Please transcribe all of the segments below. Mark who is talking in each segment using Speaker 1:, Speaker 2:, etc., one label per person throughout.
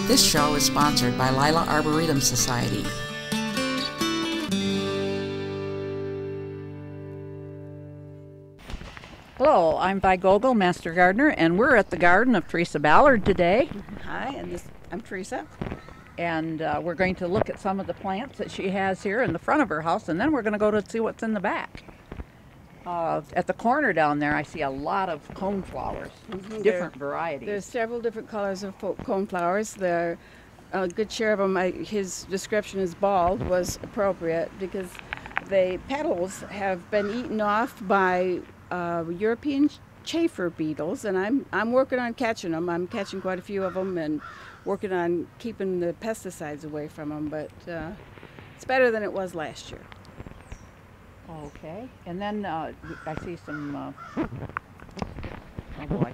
Speaker 1: This show is sponsored by Lila Arboretum Society.
Speaker 2: Hello, I'm Vi Gogol, Master Gardener, and we're at the garden of Teresa Ballard today.
Speaker 3: Hi, and I'm Teresa.
Speaker 2: And we're going to look at some of the plants that she has here in the front of her house, and then we're going to go to see what's in the back. At the corner down there, I see a lot of coneflowers, different varieties.
Speaker 3: There's several different colors of coneflowers. There, a good share of them, his description as bald was appropriate because the petals have been eaten off by European chafer beetles, and I'm working on catching them. I'm catching quite a few of them and working on keeping the pesticides away from them, but it's better than it was last year.
Speaker 2: Okay, and then I see some, oh boy,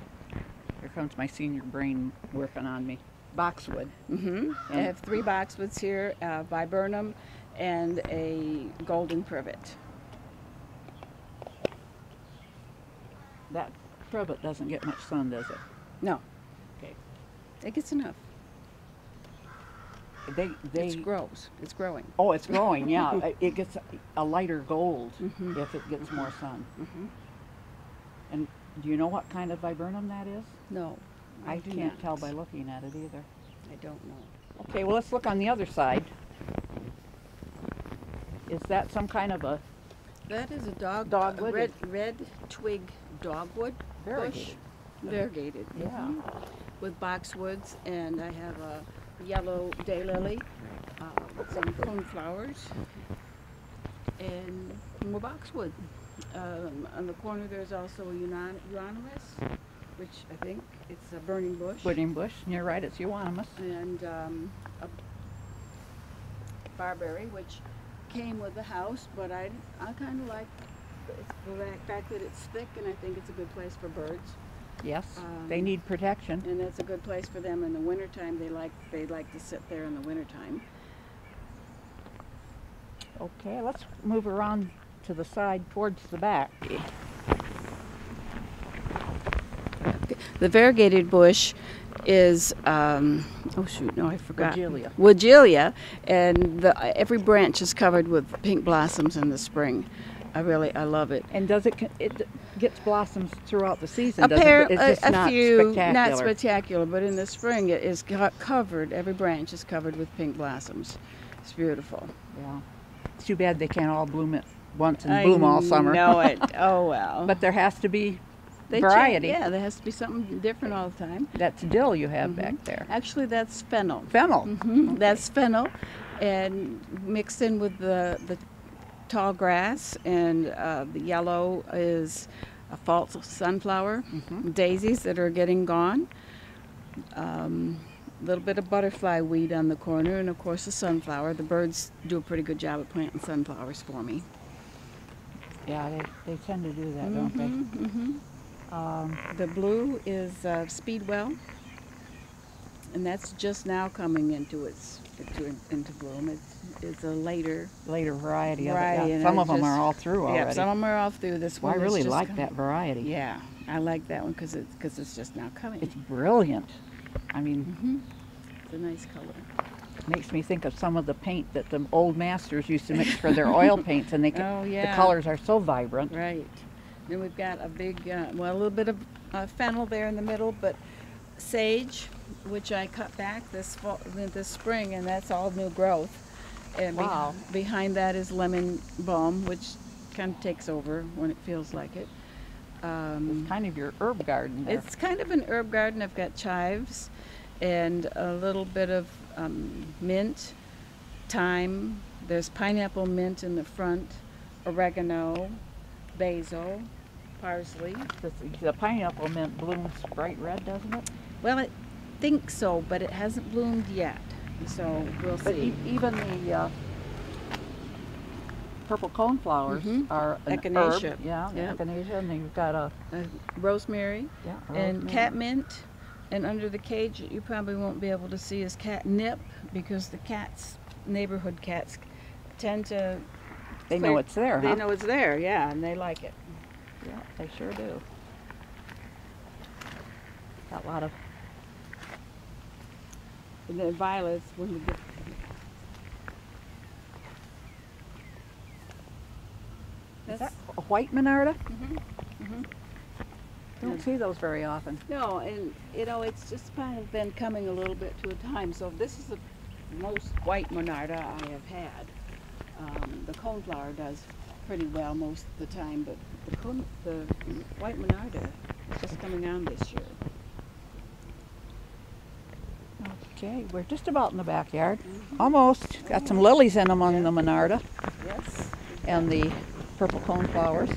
Speaker 2: here comes my senior brain working on me, boxwood.
Speaker 3: I have 3 boxwoods here, viburnum and a golden privet.
Speaker 2: That privet doesn't get much sun, does it?
Speaker 3: No.
Speaker 2: Okay.
Speaker 3: It gets enough. It grows. It's growing.
Speaker 2: Oh, it's growing, yeah. It gets a lighter gold if it gets more sun. And do you know what kind of viburnum that is?
Speaker 3: No.
Speaker 2: I can't tell by looking at it either.
Speaker 3: I don't know.
Speaker 2: Okay, well, let's look on the other side. Is that some kind of a...
Speaker 3: That is a
Speaker 2: dogwood?
Speaker 3: Red twig dogwood bush. Variegated.
Speaker 2: Yeah.
Speaker 3: With boxwoods, and I have a yellow daylily, some coneflowers, and more boxwood. On the corner there's also a euonymus, which I think it's a burning bush.
Speaker 2: Burning bush, you're right, it's euonymus.
Speaker 3: And a barberry, which came with the house, but I kind of like the fact that it's thick, and I think it's a good place for birds.
Speaker 2: Yes, they need protection.
Speaker 3: And it's a good place for them in the wintertime. They like to sit there in the wintertime.
Speaker 2: Okay, let's move around to the side towards the back.
Speaker 3: The variegated bush is, oh shoot, no, I forgot.
Speaker 2: Woodgelia.
Speaker 3: Woodgelia, and every branch is covered with pink blossoms in the spring. I love it.
Speaker 2: And does it gets blossoms throughout the season?
Speaker 3: Apparently,
Speaker 2: it's just
Speaker 3: a few,
Speaker 2: spectacular.
Speaker 3: not spectacular, but in the spring it is covered. Every branch is covered with pink blossoms. It's beautiful.
Speaker 2: Yeah. It's too bad they can't all bloom at once and bloom all summer.
Speaker 3: I know it. Oh well.
Speaker 2: But there has to be variety.
Speaker 3: Yeah, there has to be something different all the time.
Speaker 2: That's dill you have back there.
Speaker 3: Actually, that's fennel.
Speaker 2: Fennel.
Speaker 3: Okay. That's fennel, and mixed in with the tall grass, and the yellow is a false sunflower, daisies that are getting gone, a little bit of butterfly weed on the corner, and of course the sunflower. The birds do a pretty good job of planting sunflowers for me.
Speaker 2: Yeah, they tend to do that, don't they?
Speaker 3: The blue is Speedwell, and that's just now coming into bloom. It's a later
Speaker 2: variety of it.
Speaker 3: variety.
Speaker 2: Yeah. Some of them are all through already.
Speaker 3: Yeah, some of them are all through. This one.
Speaker 2: I really like that variety.
Speaker 3: Yeah, I like that one because it's just now coming.
Speaker 2: It's brilliant. I mean,
Speaker 3: it's a nice color.
Speaker 2: Makes me think of some of the paint that the old masters used to mix for their oil paints, and the colors are so vibrant.
Speaker 3: Right. Then we've got a big, a little bit of fennel there in the middle, but sage, which I cut back this spring, and that's all new growth. And behind that is lemon balm, which kind of takes over when it feels like it.
Speaker 2: It's kind of your herb garden there.
Speaker 3: It's kind of an herb garden. I've got chives and a little bit of mint, thyme. There's pineapple mint in the front, oregano, basil, parsley.
Speaker 2: The pineapple mint blooms bright red, doesn't it?
Speaker 3: Well, I think so, but it hasn't bloomed yet. So we'll see.
Speaker 2: Even the purple coneflowers are an
Speaker 3: echinacea.
Speaker 2: herb. Yeah, echinacea, and then you've got a
Speaker 3: rosemary, and
Speaker 2: rosemary.
Speaker 3: catmint. And under the cage, you probably won't be able to see is catnip, because the neighborhood cats tend to...
Speaker 2: They know it's there,
Speaker 3: They know it's there, yeah, and they like it.
Speaker 2: Yeah, they sure do. Got a lot of
Speaker 3: And then violets when we get.
Speaker 2: Is that a white Monarda?
Speaker 3: Mm-hmm.
Speaker 2: Don't see those very often.
Speaker 3: No, and you know, it's just kind of been coming a little bit to a time. So this is the most white Monarda I have had. The coneflower does pretty well most of the time, but the white Monarda is just coming on this year.
Speaker 2: Okay, we're just about in the backyard. Almost. Got some lilies in among the Monarda
Speaker 3: Yes.
Speaker 2: and the purple coneflowers.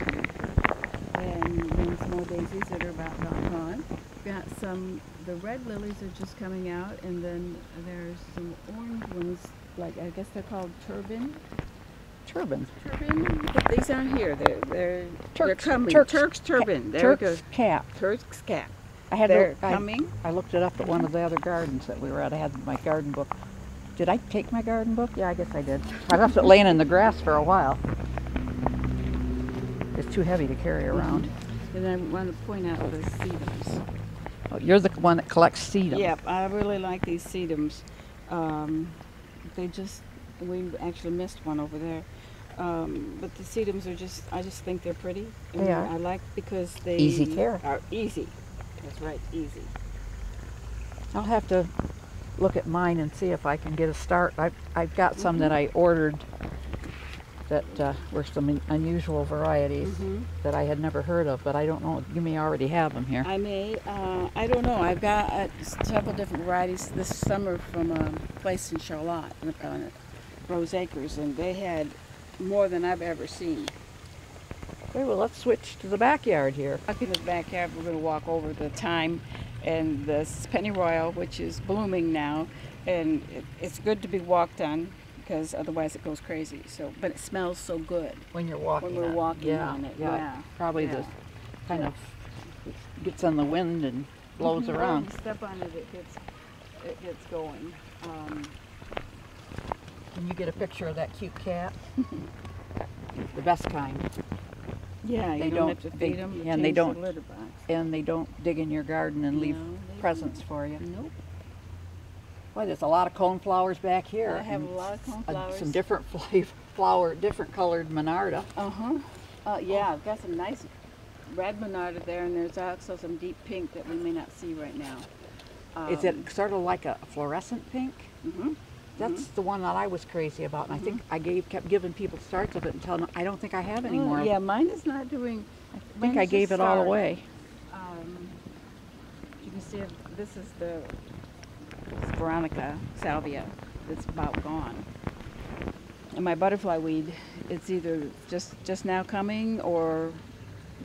Speaker 3: And then some more daisies that are about gone. Got some, the red lilies are just coming out, and then there's some orange ones, like I guess they're called turban.
Speaker 2: Turban.
Speaker 3: But these aren't here. They're
Speaker 2: Turks,
Speaker 3: coming.
Speaker 2: Turks,
Speaker 3: Turk's turban. There we go.
Speaker 2: Turk's cap.
Speaker 3: Turk's cap.
Speaker 2: I had
Speaker 3: They're
Speaker 2: I
Speaker 3: coming.
Speaker 2: looked it up at one of the other gardens that we were at. I had my garden book. Did I take my garden book? Yeah, I guess I did. I left it laying in the grass for a while. It's too heavy to carry around.
Speaker 3: And I want to point out the sedums.
Speaker 2: Oh, you're the one that collects sedum.
Speaker 3: Yep, I really like these sedums. We actually missed one over there. But the sedums are just, I just think they're pretty.
Speaker 2: They are.
Speaker 3: I like because they
Speaker 2: Easy care.
Speaker 3: are easy. That's right, easy.
Speaker 2: I'll have to look at mine and see if I can get a start. I've got some that I ordered that were some unusual varieties that I had never heard of, but I don't know. You may already have them here.
Speaker 3: I may. I don't know. I've got several different varieties this summer from a place in Charlotte, Rose Acres, and they had more than I've ever seen.
Speaker 2: Okay, well, let's switch to the backyard here.
Speaker 3: In the backyard, we're going to walk over the thyme and the pennyroyal, which is blooming now, and it's good to be walked on because otherwise it goes crazy. So, but it smells so good
Speaker 2: When you're walking
Speaker 3: when we're
Speaker 2: on it.
Speaker 3: walking on it.
Speaker 2: Yeah. Probably
Speaker 3: Yeah.
Speaker 2: the kind of gets on the wind and blows
Speaker 3: When
Speaker 2: around.
Speaker 3: you step on it, it gets going.
Speaker 2: Can you get a picture of that cute cat? The best kind.
Speaker 3: Yeah,
Speaker 2: They
Speaker 3: you don't
Speaker 2: don't-
Speaker 3: have to
Speaker 2: they-
Speaker 3: feed them.
Speaker 2: and they don't-
Speaker 3: The litter box.
Speaker 2: And they don't dig in your garden and leave
Speaker 3: No, they
Speaker 2: presents for you.
Speaker 3: Nope.
Speaker 2: Boy, there's a lot of coneflowers back here.
Speaker 3: I have a
Speaker 2: and
Speaker 3: lot of coneflowers.
Speaker 2: some different different colored Monarda.
Speaker 3: Yeah, I've got some nice red Monarda there, and there's also some deep pink that we may not see right now.
Speaker 2: Is it sort of like a fluorescent pink?
Speaker 3: Mm-hmm.
Speaker 2: That's the one that I was crazy about, and I think I kept giving people starts of it until I don't think I have any more.
Speaker 3: Yeah, mine is not doing.
Speaker 2: I think I gave it all away.
Speaker 3: You can see this is the Veronica salvia that's about gone. And my butterfly weed, it's either just now coming or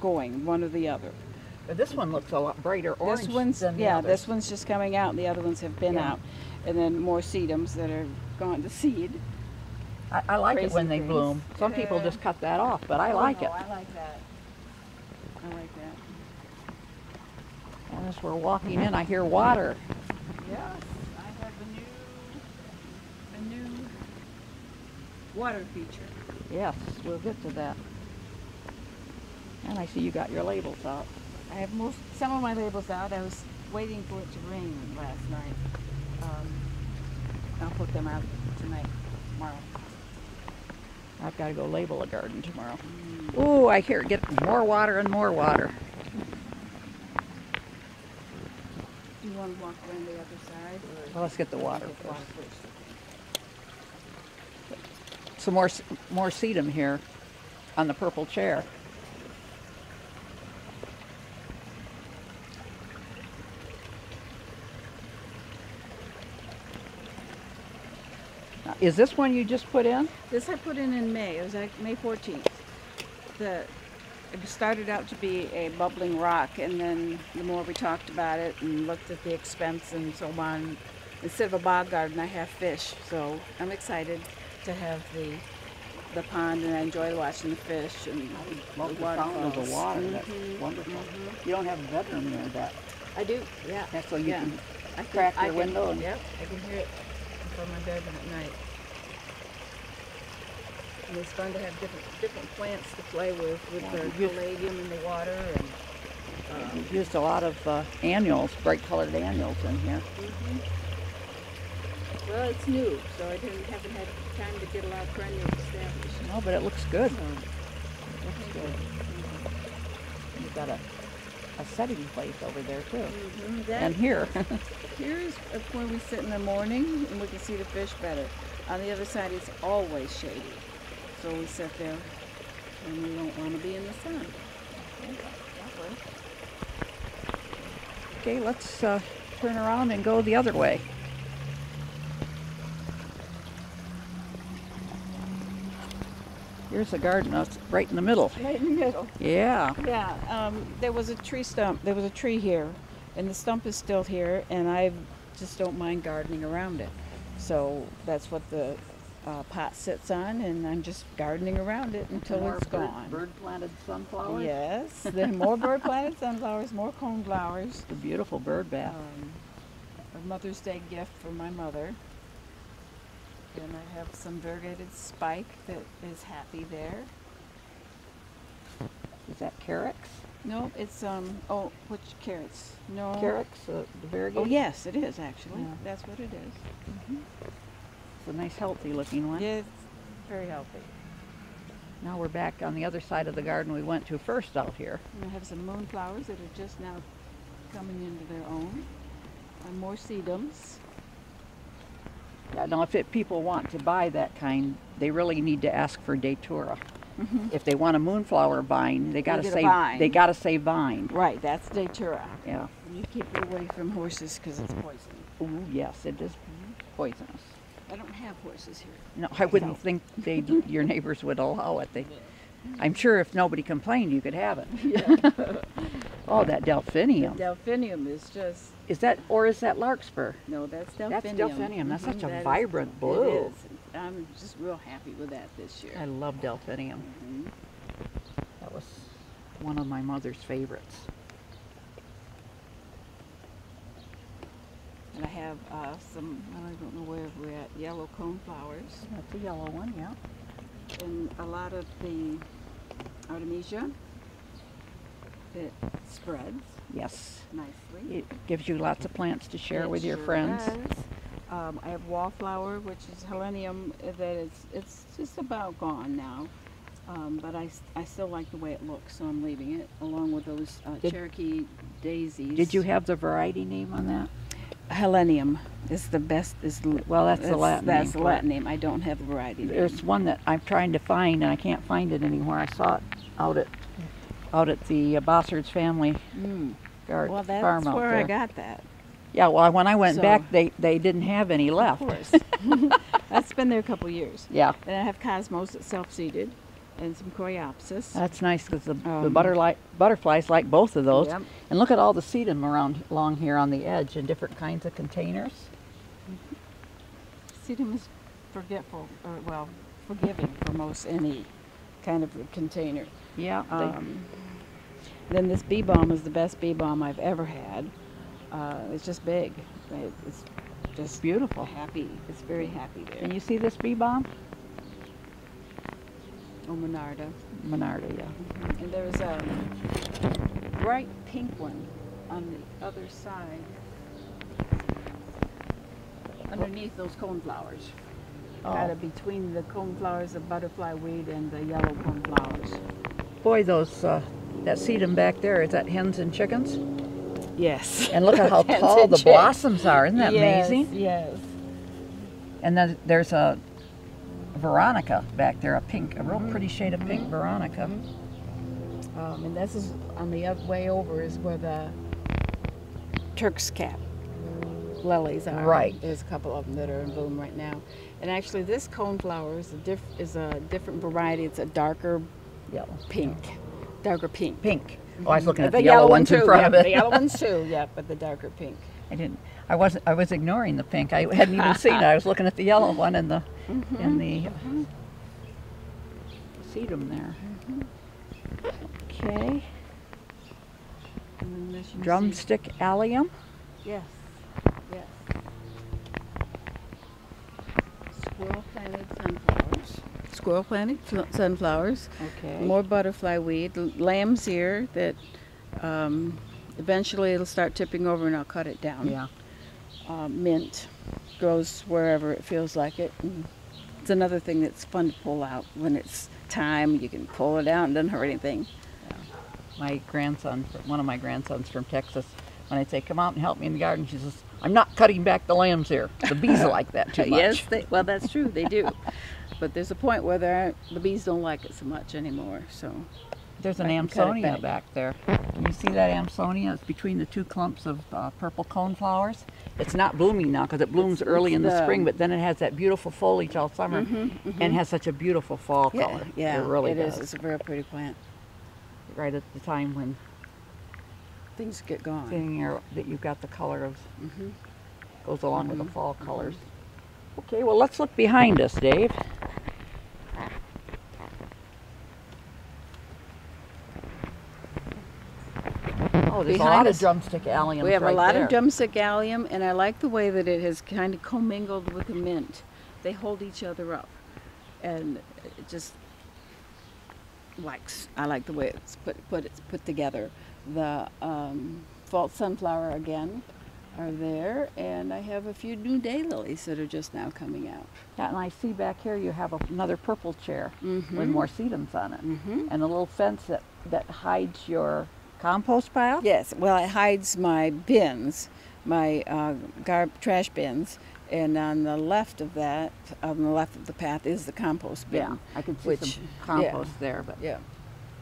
Speaker 3: going, one or the other.
Speaker 2: But this one looks a lot brighter orange than the others.
Speaker 3: This one's just coming out, and the other ones have been
Speaker 2: Yeah.
Speaker 3: out. And then more sedums that are gone to seed.
Speaker 2: I like it
Speaker 3: Crazy
Speaker 2: when they
Speaker 3: things.
Speaker 2: bloom. Some people
Speaker 3: Yeah.
Speaker 2: just cut that off, but I like it.
Speaker 3: I like that. I like that.
Speaker 2: And as we're walking in, I hear water.
Speaker 3: Yes, I have a new water feature.
Speaker 2: Yes, we'll get to that. And I see you got your labels out.
Speaker 3: I have some of my labels out. I was waiting for it to rain last night. I'll put them out tomorrow.
Speaker 2: I've got to go label a garden tomorrow. Ooh, I hear it get more water and more water.
Speaker 3: Do you want to walk around the other side? Or
Speaker 2: Well, let's get the water
Speaker 3: get the water
Speaker 2: first.
Speaker 3: first?
Speaker 2: Some more sedum here on the purple chair. Is this one you just put in?
Speaker 3: This I put in May. It was like May 14th. It started out to be a bubbling rock, and then the more we talked about it and looked at the expense and so on, instead of a bog garden, I have fish. So I'm excited to have the pond, and I enjoy watching the fish and
Speaker 2: Love the
Speaker 3: waterfalls.
Speaker 2: sound of the water.
Speaker 3: Mhm.
Speaker 2: That's wonderful. You don't have a bedroom near that.
Speaker 3: I do, yeah.
Speaker 2: That's so you
Speaker 3: Yeah.
Speaker 2: can
Speaker 3: I
Speaker 2: crack
Speaker 3: I
Speaker 2: your window and-
Speaker 3: Yep, I can hear it from my bedroom at night. And it's fun to have different plants to play with
Speaker 2: Yeah,
Speaker 3: the
Speaker 2: you-
Speaker 3: palladium in the water. And
Speaker 2: We've used a lot of annuals, bright colored annuals in here.
Speaker 3: Well, it's new, so I haven't had time to get a lot of perennials established.
Speaker 2: No, but it looks good.
Speaker 3: Looks
Speaker 2: good. You've got a setting place over there too. And here.
Speaker 3: Here's where we sit in the morning and we can see the fish better. On the other side, it's always shady. So we sit there and we don't want to be in the sun.
Speaker 2: Okay, let's turn around and go the other way. Here's the garden. It's right in the middle.
Speaker 3: Right in the middle.
Speaker 2: Yeah.
Speaker 3: Yeah, there was a tree stump. There was a tree here, and the stump is still here, and I just don't mind gardening around it. So that's what the pot sits on, and I'm just gardening around it until it's gone.
Speaker 2: Bird-planted sunflowers?
Speaker 3: Yes, then more bird-planted sunflowers, more coneflowers.
Speaker 2: The beautiful bird bath.
Speaker 3: A Mother's Day gift for my mother. And I have some variegated spike that is happy there.
Speaker 2: Is that carex?
Speaker 3: No, it's which carrots? No.
Speaker 2: Carex, the variegated?
Speaker 3: Oh yes, it is actually.
Speaker 2: Yeah.
Speaker 3: That's what it is.
Speaker 2: It's a nice healthy looking one.
Speaker 3: Yeah, it's very healthy.
Speaker 2: Now we're back on the other side of the garden we went to first out here.
Speaker 3: And I have some moonflowers that are just now coming into their own. And more sedums.
Speaker 2: Yeah, now if people want to buy that kind, they really need to ask for Datura. If they want a moonflower vine, they gotta say vine.
Speaker 3: Right, that's Datura.
Speaker 2: Yeah.
Speaker 3: And you keep it away from horses because it's poison.
Speaker 2: Ooh, yes, it is poisonous.
Speaker 3: I don't have horses here.
Speaker 2: No, I wouldn't think your neighbors would allow it. I'm sure if nobody complained, you could have it.
Speaker 3: Yeah.
Speaker 2: Oh, that delphinium.
Speaker 3: The delphinium is just...
Speaker 2: Is that larkspur?
Speaker 3: No, that's delphinium.
Speaker 2: That's delphinium. That's such a
Speaker 3: That
Speaker 2: vibrant blue.
Speaker 3: It is. I'm just real happy with that this year.
Speaker 2: I love delphinium. That was one of my mother's favorites.
Speaker 3: And I have some, I don't know where we're at, yellow coneflowers.
Speaker 2: That's a yellow one, yeah.
Speaker 3: And a lot of the artemisia that spreads
Speaker 2: Yes.
Speaker 3: nicely.
Speaker 2: It gives you lots of plants to share
Speaker 3: It
Speaker 2: with your
Speaker 3: sure
Speaker 2: friends.
Speaker 3: does. I have wallflower, which is helenium, that it's just about gone now. But I still like the way it looks, so I'm leaving it, along with those Cherokee daisies.
Speaker 2: Did you have the variety name on that?
Speaker 3: Helenium is the best.
Speaker 2: Well, that's the Latin name.
Speaker 3: That's the Latin name. I don't have the variety name.
Speaker 2: There's one that I'm trying to find, and I can't find it anywhere. I saw it out at the Bossard's family farm
Speaker 3: Well,
Speaker 2: out
Speaker 3: that's where
Speaker 2: there.
Speaker 3: I got that.
Speaker 2: Yeah, well, when I went
Speaker 3: So-
Speaker 2: back, they didn't have any left.
Speaker 3: Of course. That's been there a couple years.
Speaker 2: Yeah,
Speaker 3: And I have cosmos that's self-seeded, and some coreopsis.
Speaker 2: that's nice because the butterflies like both of those.
Speaker 3: Yep.
Speaker 2: And look at all the sedum along here on the edge in different kinds of containers.
Speaker 3: Sedum is forgiving for most any kind of container.
Speaker 2: Yeah.
Speaker 3: Then this bee balm is the best bee balm I've ever had. It's just big. It's just
Speaker 2: beautiful.
Speaker 3: happy. It's very happy there.
Speaker 2: Can you see this bee balm?
Speaker 3: Oh, Monarda.
Speaker 2: Monarda, yeah.
Speaker 3: And there's a bright pink one on the other side, underneath those coneflowers. Kind of between the coneflowers, the butterfly weed, and the yellow coneflowers.
Speaker 2: Boy, those that sedum back there, is that hens and chickens?
Speaker 3: Yes.
Speaker 2: And look at how tall the blossoms are. Isn't that amazing?
Speaker 3: Yes.
Speaker 2: And then there's a Veronica back there, a real pretty shade of pink Veronica.
Speaker 3: And this is on the other way over is where the Turk's cap lilies are.
Speaker 2: Right.
Speaker 3: There's a couple of them that are in bloom right now. And actually, this coneflower is a different variety. It's a darker
Speaker 2: Yellow.
Speaker 3: pink. Darker pink.
Speaker 2: Pink. Oh, I was looking at
Speaker 3: The
Speaker 2: the yellow
Speaker 3: one
Speaker 2: ones in
Speaker 3: too,
Speaker 2: front
Speaker 3: yeah,
Speaker 2: of it.
Speaker 3: The yellow ones too, yeah, but the darker pink.
Speaker 2: I was ignoring the pink. I hadn't even seen it. I was looking at the yellow one and the sedum there. Okay.
Speaker 3: And then this you see-
Speaker 2: Drumstick allium.
Speaker 3: Yes. Yes. Squirrel planted sunflowers. Squirrel planted sunflowers.
Speaker 2: Okay.
Speaker 3: More butterfly weed. Lamb's ear that eventually it'll start tipping over and I'll cut it down.
Speaker 2: Yeah.
Speaker 3: Mint. goes wherever it feels like it. And it's another thing that's fun to pull out when it's time. You can pull it out and doesn't hurt anything.
Speaker 2: My grandson, one of my grandsons from Texas, when I say, come out and help me in the garden, she says, I'm not cutting back the lambs here. The bees are like that too much.
Speaker 3: Yes, well, that's true. They do. But there's a point where the bees don't like it so much anymore. So
Speaker 2: there's an
Speaker 3: I can cut it
Speaker 2: Amsonia back there. Can you see that Amsonia? It's between the two clumps of purple coneflowers. It's not blooming now because it blooms early in the spring, but then it has that beautiful foliage all summer and has such a beautiful fall color.
Speaker 3: Yeah,
Speaker 2: it really
Speaker 3: is.
Speaker 2: does.
Speaker 3: It's a very pretty plant.
Speaker 2: Right at the time when
Speaker 3: Things get gone.
Speaker 2: that you've got the color of goes along with the fall colors. Okay, well let's look behind us, Dave. Oh, there's a lot of drumstick alliums.
Speaker 3: We have
Speaker 2: right
Speaker 3: a lot
Speaker 2: there.
Speaker 3: of drumstick allium, and I like the way that it has kind of commingled with the mint. They hold each other up, and it just I like the way it's put together. The false sunflower again are there, and I have a few new daylilies that are just now coming out.
Speaker 2: Yeah, and I see back here you have another purple chair with more sedums on it, and a little fence that hides your compost pile.
Speaker 3: Yes, well, it hides my bins, my trash bins, and on the left of that, on the left of the path, is the compost bin.
Speaker 2: Yeah, I can see some compost there, but
Speaker 3: yeah.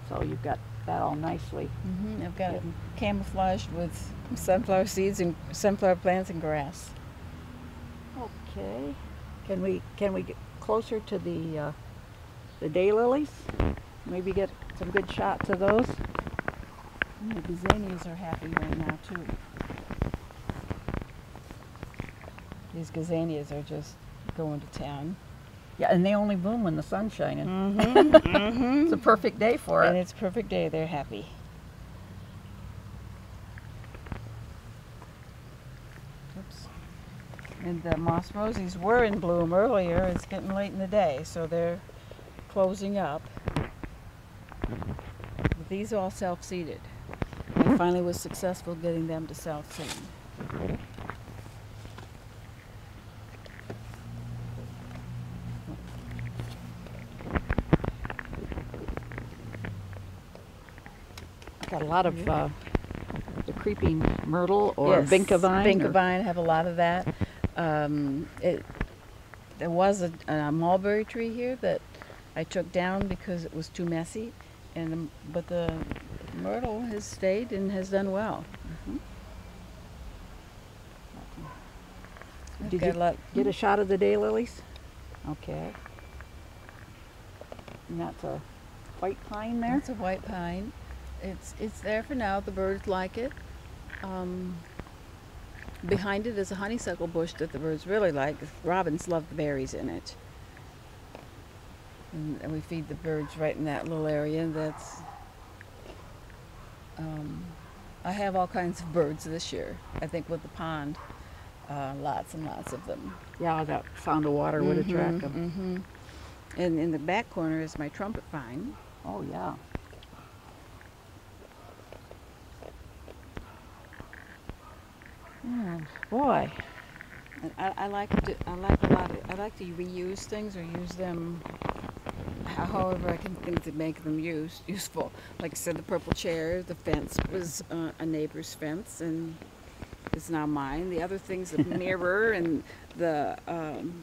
Speaker 2: So you've got that all nicely.
Speaker 3: I've got it camouflaged with sunflower seeds and sunflower plants and grass.
Speaker 2: Okay, can we get closer to the daylilies? Maybe get some good shots of those.
Speaker 3: The gazanias are happy right now too. These gazanias are just going to town.
Speaker 2: Yeah, and they only bloom when the sun's shining. It's a perfect day for it.
Speaker 3: And it's a perfect day. They're happy. Oops. And the moss rosies were in bloom earlier. It's getting late in the day, so they're closing up. But these all self-seeded. I finally was successful getting them to self-seed.
Speaker 2: Got a lot of the creeping myrtle or
Speaker 3: Yes,
Speaker 2: vinca vine.
Speaker 3: Vinca vine, have a lot of that. There was a mulberry tree here that I took down because it was too messy, but the myrtle has stayed and has done well.
Speaker 2: Did you get a shot of the daylilies? Okay. And that's a white pine there?
Speaker 3: It's a white pine. It's there for now. The birds like it. Behind it is a honeysuckle bush that the birds really like. Robins love the berries in it. And we feed the birds right in that little area. I have all kinds of birds this year. I think with the pond, lots and lots of them.
Speaker 2: Yeah, that sound of water would attract them.
Speaker 3: And in the back corner is my trumpet vine.
Speaker 2: Oh, yeah. Oh, boy.
Speaker 3: And I like to reuse things or use them however I can think to make them useful. Like I said, the purple chair, the fence was a neighbor's fence and is now mine. The other things, the mirror and the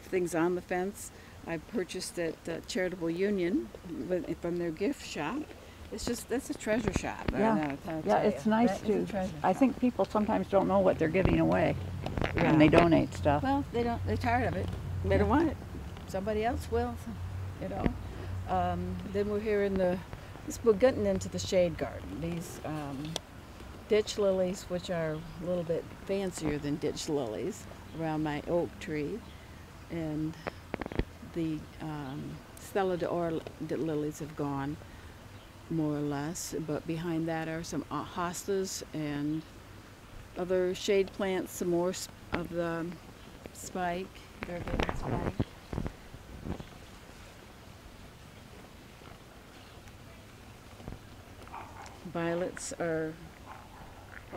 Speaker 3: things on the fence, I purchased at Charitable Union from their gift shop. That's a treasure shop.
Speaker 2: Yeah, it's nice too. I think people sometimes don't know what they're giving away when they donate stuff.
Speaker 3: Well, they don't. They're tired of it. They don't want it. Somebody else will, you know. Then we're here we're getting into the shade garden. These ditch lilies, which are a little bit fancier than ditch lilies, around my oak tree, and the Stella d'Or lilies have gone, more or less, but behind that are some hostas and other shade plants, some more of the spike, variegated spike. Violets are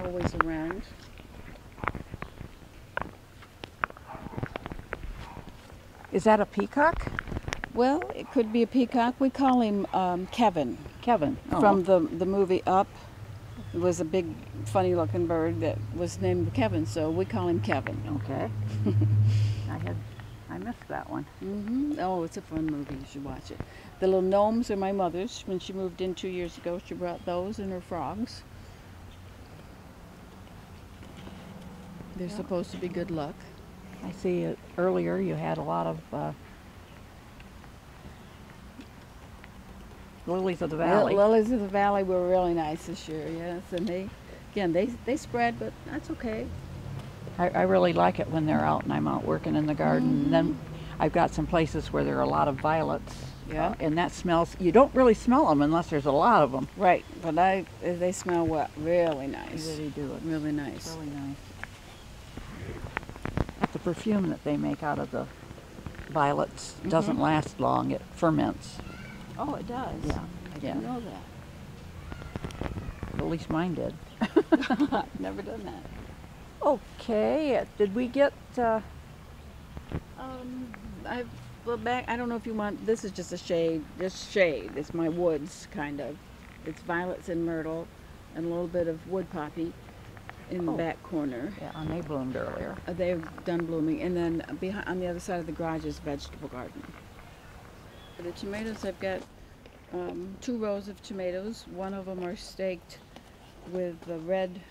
Speaker 3: always around.
Speaker 2: Is that a peacock?
Speaker 3: Well, it could be a peacock. We call him Kevin.
Speaker 2: Kevin. Oh.
Speaker 3: From the movie Up. It was a big, funny-looking bird that was named Kevin, so we call him Kevin.
Speaker 2: Okay. I missed that one.
Speaker 3: Oh, it's a fun movie. You should watch it. The little gnomes are my mother's. When she moved in 2 years ago, she brought those and her frogs. They're supposed to be good luck.
Speaker 2: I see earlier you had a lot of lilies of the valley.
Speaker 3: Lilies of the valley were really nice this year, yes. And they spread, but that's okay.
Speaker 2: I really like it when they're out and I'm out working in the garden. And then I've got some places where there are a lot of violets.
Speaker 3: Yeah.
Speaker 2: And that smells, you don't really smell them unless there's a lot of them.
Speaker 3: Right, but they smell what? Really nice.
Speaker 2: They really do it.
Speaker 3: Really nice.
Speaker 2: Really nice. The perfume that they make out of the violets doesn't last long. It ferments.
Speaker 3: Oh, it does?
Speaker 2: Yeah.
Speaker 3: I didn't know that.
Speaker 2: At least mine did.
Speaker 3: Never done that.
Speaker 2: Okay, did we get...
Speaker 3: I don't know if you want, this is just a shade, it's my woods, kind of. It's violets and myrtle and a little bit of wood poppy in the back corner.
Speaker 2: Yeah, and they bloomed earlier.
Speaker 3: They've done blooming, and then behind, on the other side of the garage is vegetable garden. For the tomatoes, I've got 2 rows of tomatoes. One of them are staked with the red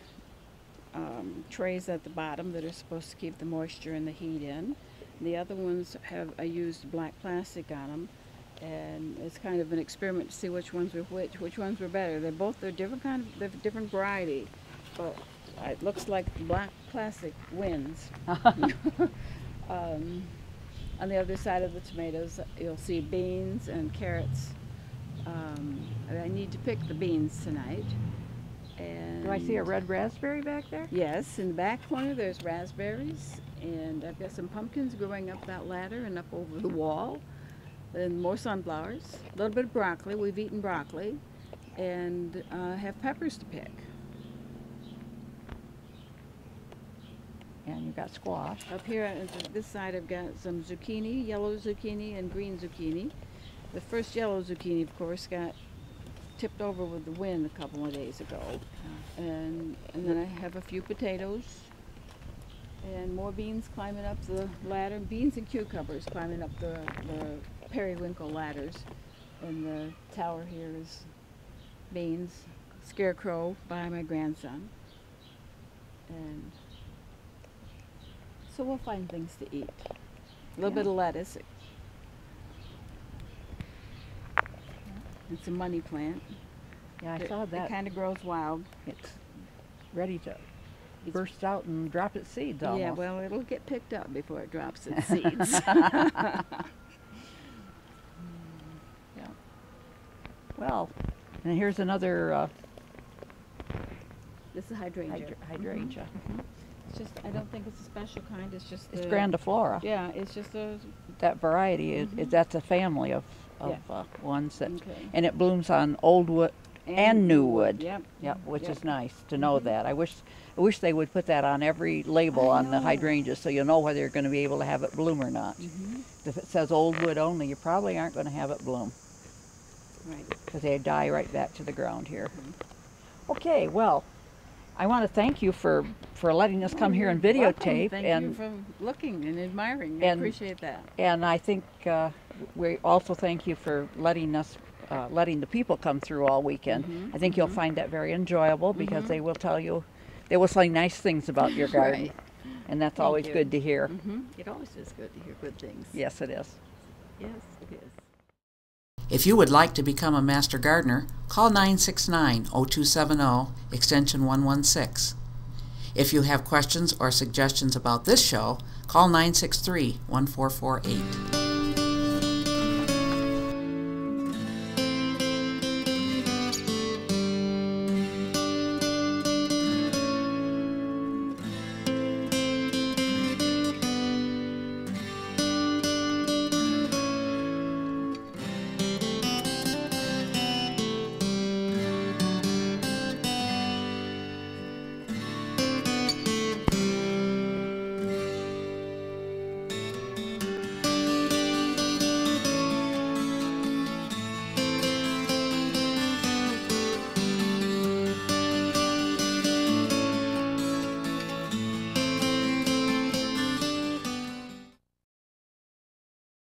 Speaker 3: trays at the bottom that are supposed to keep the moisture and the heat in. The other ones I used black plastic on them, and it's kind of an experiment to see which ones were which ones were better. They're different different variety, but it looks like black plastic wins. On the other side of the tomatoes, you'll see beans and carrots. I need to pick the beans tonight. And
Speaker 2: do I see a red raspberry back there?
Speaker 3: yes, in the back corner there's raspberries, and I've got some pumpkins growing up that ladder and up over the wall, and more sunflowers, a little bit of broccoli. We've eaten broccoli, and have peppers to pick.
Speaker 2: And you've got squash.
Speaker 3: Up here on this side I've got some zucchini, yellow zucchini and green zucchini. The first yellow zucchini, of course, got tipped over with the wind a couple of days ago. And then I have a few potatoes and more beans climbing up the ladder. Beans and cucumbers climbing up the periwinkle ladders. And the tower here is beans, scarecrow by my grandson. And so we'll find things to eat. A little bit of lettuce. It's a money plant.
Speaker 2: Yeah, I saw that.
Speaker 3: It kind of grows wild.
Speaker 2: It's ready to burst out and drop its seeds almost.
Speaker 3: Yeah, well, it'll get picked up before it drops its seeds.
Speaker 2: Yeah. Well, and here's another
Speaker 3: this is hydrangea.
Speaker 2: Hydrangea.
Speaker 3: It's just, I don't think it's a special kind. It's just
Speaker 2: It's grandiflora.
Speaker 3: Yeah, it's just a...
Speaker 2: That variety, that's a family of ones that, and it blooms on old wood and new wood.
Speaker 3: Yep.
Speaker 2: Which is nice to know that. I wish they would put that on every label on the hydrangea so you'll know whether you're going to be able to have it bloom or not. If it says old wood only, you probably aren't going to have it bloom.
Speaker 3: Right.
Speaker 2: Because they die right back to the ground here. Okay, well, I want to thank you for letting us come here and videotape.
Speaker 3: Thank you for looking and admiring. I appreciate that.
Speaker 2: And I think we also thank you for letting the people come through all weekend. I think you'll find that very enjoyable because they will tell you, they will say nice things about your garden.
Speaker 3: Right.
Speaker 2: And that's always good to hear.
Speaker 3: It always is good to hear good things.
Speaker 2: Yes, it is.
Speaker 3: Yes, it is.
Speaker 1: If you would like to become a Master Gardener, call 969-0270, extension 116. If you have questions or suggestions about this show, call 963-1448.